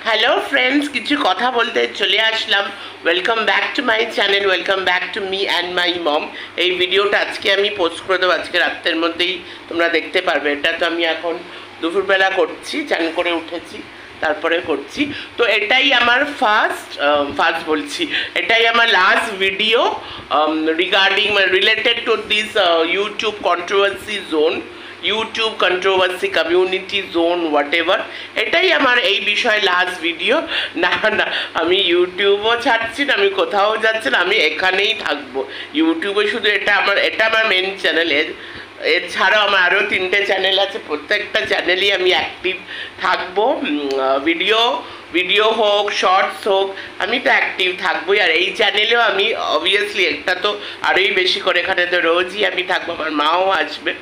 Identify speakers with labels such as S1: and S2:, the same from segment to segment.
S1: Hello friends, কিছু কথা বলতে চলে আসলাম। Welcome back to my channel, welcome back to me and my mom. এই ভিডিওটা আজকে আমি পোস্ট করে দেবো, আজকে রাত্রের মধ্যেই তোমরা দেখতে পারবে। এটা তো আমি এখন দুপুরবেলা করছি, চান করে উঠেছি তারপরে করছি। তো এটাই আমার ফার্স্ট বলছি, এটাই আমার last video regarding related to this YouTube controversy zone, YouTube controversy community zone what ever. এটাই আমার এই বিষয়ে লাস্ট ভিডিও। না না, আমি ইউটিউবও ছাড়ছি না, আমি কোথাও যাচ্ছি না, আমি এখানেই থাকবো ইউটিউবে। শুধু এটা আমার মেন চ্যানেল। এছাড়াও আমার আরও 3টে চ্যানেল আছে, প্রত্যেকটা চ্যানেলই আমি অ্যাক্টিভ থাকবো। ভিডিও হোক, শর্টস হোক, আমি তো অ্যাক্টিভ থাকবোই। আর এই চ্যানেলেও আমি অবভিয়াসলি একটা তো আরোই বেশি করে, এখানে তো রোজই আমি থাকবো, আমার মাও আসবে।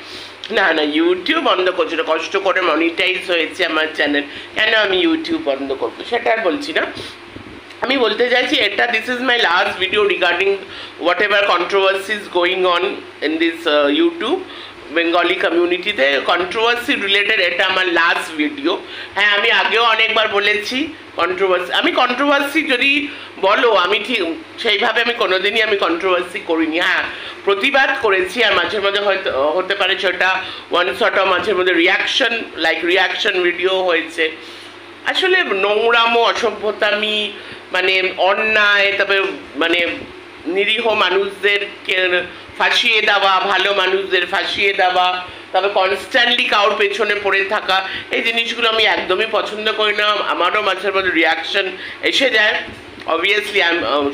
S1: না না, ইউটিউব বন্ধ করছি না, কষ্ট করে মনিটাইজ হয়েছে আমার চ্যানেল, কেন আমি ইউটিউব বন্ধ করবো সেটা আর বলছি না। আমি বলতে চাইছি এটা this is my last video regarding whatever controversies going on in this YouTube Bengali কমিউনিটিতে, কন্ট্রোভার্সি রিলেটেড এটা আমার লাস্ট ভিডিও। হ্যাঁ, আমি আগেও অনেকবার বলেছি আমি কন্ট্রোভার্সি যদি বলো, আমি ঠিক সেইভাবে আমি কোনোদিনই কন্ট্রোভার্সি করিনি। হ্যাঁ, প্রতিবাদ করেছি, আর মাঝে মধ্যে হয়তো হতে পারে সেটা ওয়ান শর্ট অফ মাঝে মধ্যে রিয়াকশন ভিডিও হয়েছে। আসলে নোংরামো, অসভ্যতামি, মানে অন্যায়, তবে মানে নিরীহ মানুষদেরকে ফাঁসিয়ে দেওয়া, ভালো মানুষদের ফাঁসিয়ে দেওয়া, তবে কনস্ট্যান্টলি কারোর পেছনে পড়ে থাকা, এই জিনিসগুলো আমি একদমই পছন্দ করি না। আমারও মাঝে মধ্যে রিয়াকশন এসে যায়, অবভিয়াসলি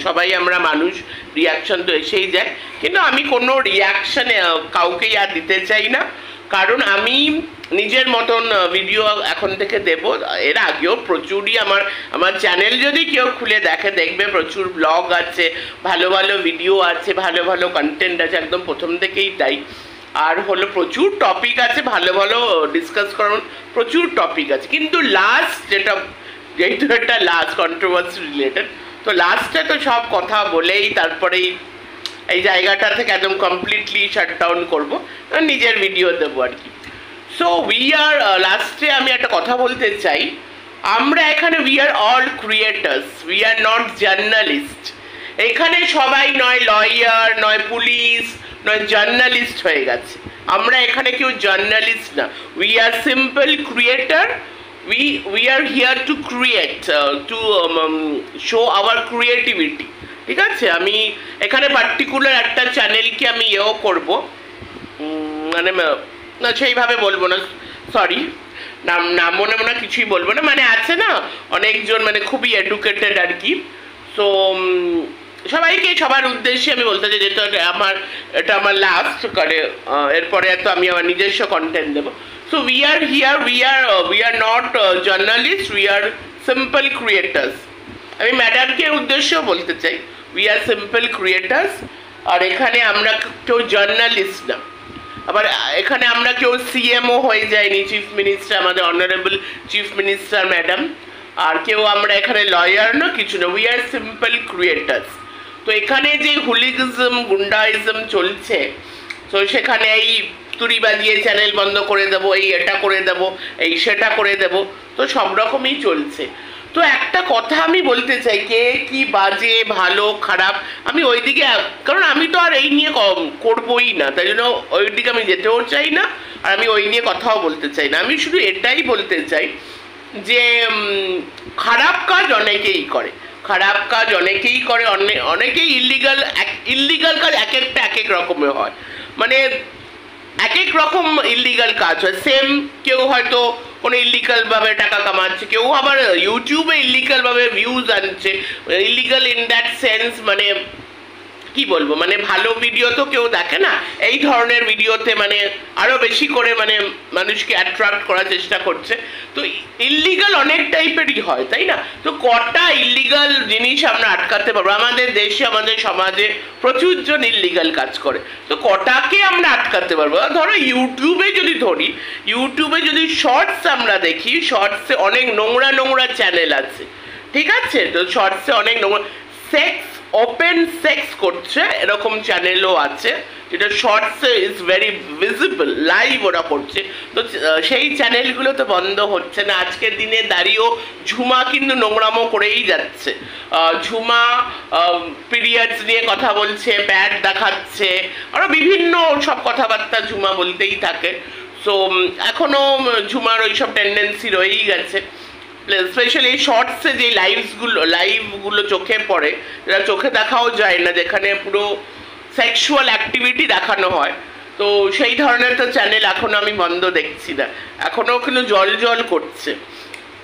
S1: সবাই আমরা মানুষ, রিয়াকশন তো এসেই যায়। কিন্তু আমি কোনো রিয়াকশান কাউকেই আর দিতে চাই না, কারণ আমি নিজের মতন ভিডিও এখন থেকে দেব। এর আগেও প্রচুরই আমার চ্যানেল যদি কেউ খুলে দেখবে প্রচুর ব্লগ আছে, ভালো ভালো ভিডিও আছে, ভালো ভালো কন্টেন্ট আছে, একদম প্রথম থেকেই তাই। আর হলো প্রচুর টপিক আছে, ভালো ভালো ডিসকাস করার প্রচুর টপিক আছে। কিন্তু লাস্ট যেহেতু একটা লাস্ট কন্ট্রোভার্সি রিলেটেড, তো লাস্টে তো সব কথা বলেই তারপরেই এই জায়গাটা থেকে একদম কমপ্লিটলি শাটডাউন করবো, নিজের ভিডিও দেবো আর কি। সো লাস্টে আমি একটা কথা বলতে চাই, আমরা এখানে we are all creators, we are not journalist. এখানে সবাই নয় লয়ার, নয় পুলিশ, নয় জার্নালিস্ট হয়ে গেছে। আমরা এখানে কেউ জার্নালিস্ট না, we are simple creator. We are here to create, to show our creativity. ঠিক আছে, আমি এখানে পার্টিকুলার একটা চ্যানেলকে আমি ইয়েও করবো, মানে না সেইভাবে বলবো না, সরি, নাম মনে কিছুই বলবো না। মানে আছে না অনেকজন মানে খুবই এডুকেটেড আর কি। সো সবাইকে, সবার উদ্দেশ্যে আমি বলতে চাই, যেহেতু এটা আমার লাস্ট করে, এরপরে তো আমি আমার নিজস্ব কন্টেন্ট দেবো। So we are here, we are not journalist, we are simple creators. আমি ম্যাডামকে উদ্দেশ্যেও বলতে চাই, উই আর সিম্পল ক্রিয়েটার্স। আর এখানে আমরা কেউ জার্নালিস্ট না, আবার এখানে আমরা কেউ সিএমও হয়ে যায়নি, চিফ মিনিস্টার, আমাদের অনারেবল চিফ মিনিস্টার ম্যাডাম। আর কেউ আমরা এখানে লয়ার না, কিছু না, উই আর সিম্পল ক্রিয়েটার্স। তো এখানে যে হুলিগিজম, গুন্ডাইজম চলছে, তো সেখানে এই তুড়ি বাজিয়ে চ্যানেল বন্ধ করে দেবো, এই এটা করে দেবো, এই সেটা করে দেবো, তো সব রকমই চলছে। তো একটা কথা আমি বলতে চাই, কে কি বাজে, ভালো খারাপ, আমি ওইদিকে, কারণ আমি তো আর এই নিয়ে করবোই না, তাই জন্য ওইদিকে আমি যেতেও চাই না, আর আমি ওই নিয়ে কথাও বলতে চাই না। আমি শুধু এটাই বলতে চাই যে খারাপ কাজ অনেকেই করে, অনেকেই ইল্লিগাল কাজ এক এক রকমের হয়, মানে এক এক রকম ইল্লিগাল কাজ হয়। সেম কেউ হয়তো কোনো ইল্লিগালভাবে টাকা কামাচ্ছে, কেউ আবার ইউটিউবে ইল্লিগালভাবে ভিউজ আনছে। ইল্লিগাল ইন দ্যাট সেন্স, মানে কি বলবো, মানে ভালো ভিডিও তো কেউ দেখে না, এই ধরনের ভিডিওতে মানে আরও বেশি করে মানে মানুষকে অ্যাট্রাক্ট করার চেষ্টা করছে। তো ইল্লিগাল অনেক টাইপেরই হয়, তাই না? তো কটা ইল্লিগাল জিনিস আমরা আটকাতে পারবো? আমাদের দেশে, আমাদের সমাজে প্রচুর জন ইল্লিগাল কাজ করে, তো কটাকে আমরা আটকাতে পারবো? ধরো ইউটিউবে যদি শর্টস আমরা দেখি, শর্টসে অনেক নোংরা চ্যানেল আছে, ঠিক আছে? তো শর্টসে অনেক নোংরা ওপেন সেক্স করছে এরকম চ্যানেলও আছে, যেটা শর্টসে ইজ ভেরি ভিজিবল, লাইভ ওরা করছে। তো সেই চ্যানেলগুলো তো বন্ধ হচ্ছে না। আজকের দিনে দাঁড়িয়েও ঝুমা কিন্তু নোংরামো করেই যাচ্ছে। ঝুমা পিরিয়ডস নিয়ে কথা বলছে, প্যাড দেখাচ্ছে, আরও বিভিন্ন সব কথাবার্তা ঝুমা বলতেই থাকে। সো এখনও ঝুমার ওইসব টেন্ডেন্সি রয়েই গেছে। স্পেশালি এই শর্টসে যে লাইভগুলো চোখে পড়ে, যেটা চোখে দেখাও যায় না, যেখানে পুরো সেক্সুয়াল অ্যাক্টিভিটি দেখানো হয়, তো সেই ধরনের তো চ্যানেল এখনও আমি বন্ধ দেখছি না, এখনও কিন্তু জল করছে।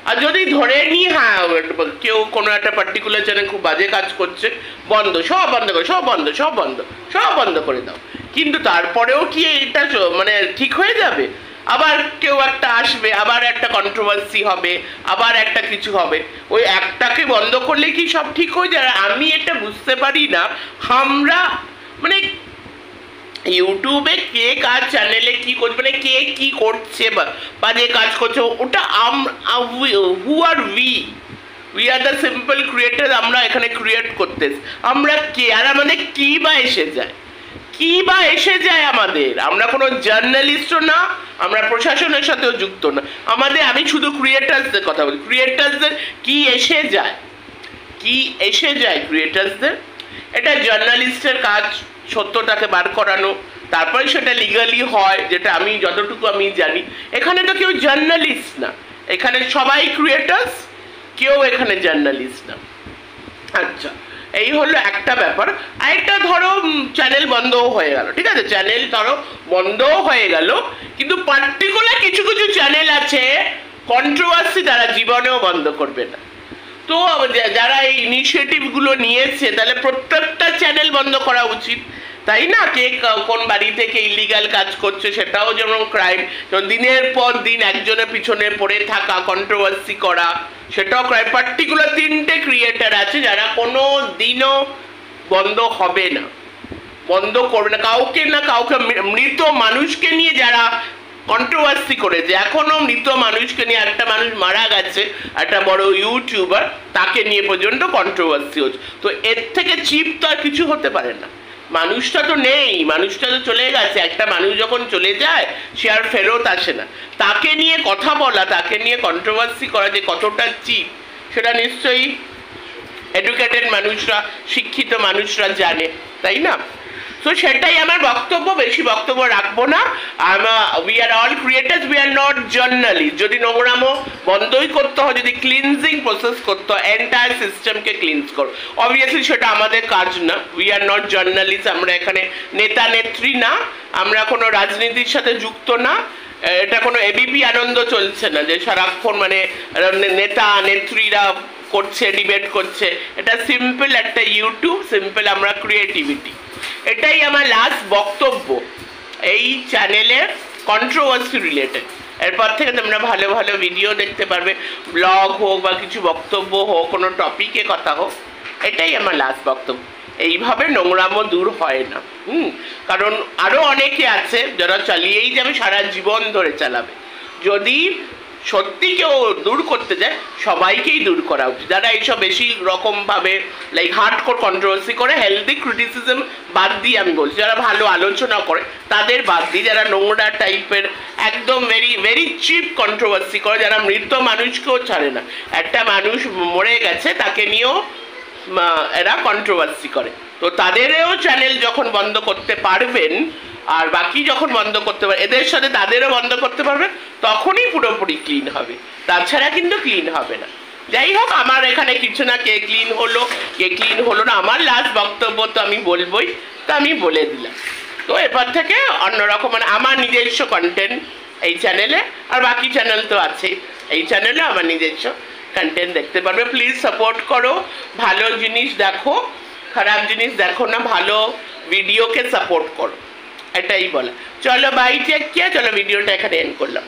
S1: আর যদি ধরে নিই হ্যাঁ কেউ কোনো একটা পার্টিকুলার চ্যানেল খুব বাজে কাজ করছে, বন্ধ, সব বন্ধ করে, সব বন্ধ করে দাও, কিন্তু তারপরেও কি এটা মানে ঠিক হয়ে যাবে? আবার কেউ একটা আসবে, আবার একটা কন্ট্রোভার্সি হবে, আবার একটা কিছু হবে। ওই একটাকে বন্ধ করলে কি সব ঠিক হয়ে যায়? আমি এটা বুঝতে পারি না। আমরা মানে ইউটিউবে কে কার চ্যানেলে কি করছে, মানে কে কি করছে বা যে কাজ করছে, ওটা who are we are the simple creator. আমরা এখানে ক্রিয়েট করতে, আমরা কে, আর আমাদের কি বা এসে যায় আমাদের? আমরা কোনো জার্নালিস্টও না, আমরা প্রশাসনের সাথেও যুক্ত না। আমি শুধু ক্রিয়েটার্সদের কথা বলি। ক্রিয়েটার্সদের কি এসে যায় ক্রিয়েটার্সদের? এটা জার্নালিস্টের কাজ সত্যটাকে বার করানো, তারপরে সেটা লিগালি হয়, যেটা আমি যতটুকু আমি জানি। এখানে তো কেউ জার্নালিস্ট না, এখানে সবাই ক্রিয়েটার্স, কেউ এখানে জার্নালিস্ট না। আচ্ছা, এই হলো একটা ব্যাপার। আরেকটা ধরো চ্যানেল বন্ধও হয়ে গেল, ঠিক আছে, চ্যানেল ধরো বন্ধও হয়ে গেল, কিন্তু পার্টিকুলার কিছু চ্যানেল আছে কন্ট্রোভার্সি তারা জীবনেও বন্ধ করবে না। তো যারা এই ইনিশিয়েটিভগুলো নিয়েছে, তাহলে প্রত্যেকটা চ্যানেল বন্ধ করা উচিত, তাই না? কে কোন বাড়ি থেকে ইলিগাল কাজ করছে সেটাও যেমন ক্রাইম, দিনের পর দিন একজনের পিছনে পড়ে থাকা, কন্ট্রোভার্সি করা, সেটাও ক্রাইম। পার্টিকুলার 3টে ক্রিয়েটার আছে যারা কোনো দিনও বন্ধ হবে না, বন্ধ করবে না। কাউকে মৃত মানুষকে নিয়ে যারা কন্ট্রোভার্সি করেছে, এখনো মৃত মানুষকে নিয়ে, একটা মানুষ মারা গেছে, একটা বড় ইউটিউবার, তাকে নিয়ে পর্যন্ত কন্ট্রোভার্সি হচ্ছে। তো এর থেকে চিপ তো আর কিছু হতে পারে না। মানুষটা তো নেই, মানুষটা তো চলে গেছে। একটা মানুষ যখন চলে যায় সে আর ফেরত আসে না। তাকে নিয়ে কথা বলা, তাকে নিয়ে কন্ট্রোভার্সি করা যে কতটা চিপ, সেটা নিশ্চয়ই এডুকেটেড মানুষরা, শিক্ষিত মানুষরা জানে, তাই না? তো সেটাই আমার বক্তব্য, বেশি বক্তব্য রাখবো না। We are all creators, we are not journalist. যদি নোংরামো বন্ধই করতে হয়, যদি ক্লিনজিং প্রসেস করতে হয়, এন্টায়ার সিস্টেমকে ক্লিনজ করো, অবভিয়াসলি সেটা আমাদের কাজ না। উই আর নট জার্নালিস্ট, আমরা এখানে নেতা নেত্রী না, আমরা কোনো রাজনীতির সাথে যুক্ত না। এটা কোনো এবিপি আনন্দ চলছে না যে সারাক্ষণ মানে নেতা নেত্রীরা করছে, ডিবেট করছে। এটা সিম্পল একটা ইউটিউব, সিম্পল আমরা ক্রিয়েটিভিটি। এটাই আমার লাস্ট বক্তব্য এই চ্যানেলের কন্ট্রোভার্সি রিলেটেড। এরপর থেকে তোমরা ভালো ভালো ভিডিও দেখতে পারবে, ব্লগ হোক বা কিছু বক্তব্য হোক, কোনো টপিকে কথা হোক। এটাই আমার লাস্ট বক্তব্য। এইভাবে নোংরামো দূর হয় না। কারণ আরও অনেকে আছে যারা চালিয়েই যাবে, সারা জীবন ধরে চালাবে। যদি সত্যি কেউ দূর করতে যায়, সবাইকেই দূর করা উচিত। যারা এইসব বেশি রকমভাবে লাইক হার্ডকোর কন্ট্রোভার্সি করে, হেলদি ক্রিটিসিজম বাদ দিয়ে আমি বলছি, যারা ভালো আলোচনা করে তাদের বাদ দিয়ে, যারা নোংরা টাইপের একদম ভেরি চিপ কন্ট্রোভার্সি করে, যারা মৃত মানুষকেও ছাড়ে না, একটা মানুষ মরে গেছে তাকে নিয়েও এরা কন্ট্রোভার্সি করে, তো তাদেরও চ্যানেল যখন বন্ধ করতে পারবেন, আর বাকি যখন বন্ধ করতে পারবে, এদের সাথে তাদেরও বন্ধ করতে পারবে, তখনই পুরোপুরি ক্লিন হবে, তাছাড়া কিন্তু ক্লিন হবে না। যাই হোক, আমার এখানে কিছু না, কে ক্লিন হলো কে ক্লিন হলো না, আমার লাস্ট বক্তব্য তো আমি বলবোই, তো আমি বলে দিলাম। তো এরপর থেকে অন্যরকম মানে আমার নিজস্ব কন্টেন্ট এই চ্যানেলে, আর বাকি চ্যানেল তো আছে, এই চ্যানেলে আমার নিজস্ব কন্টেন্ট দেখতে পারবে। প্লিজ সাপোর্ট করো, ভালো জিনিস দেখো, খারাপ জিনিস দেখো না, ভালো ভিডিওকে সাপোর্ট করো, এটাই বলা। চলো বাই, টেক কেয়ার। চলো ভিডিওটা এখানে এন্ড করলাম।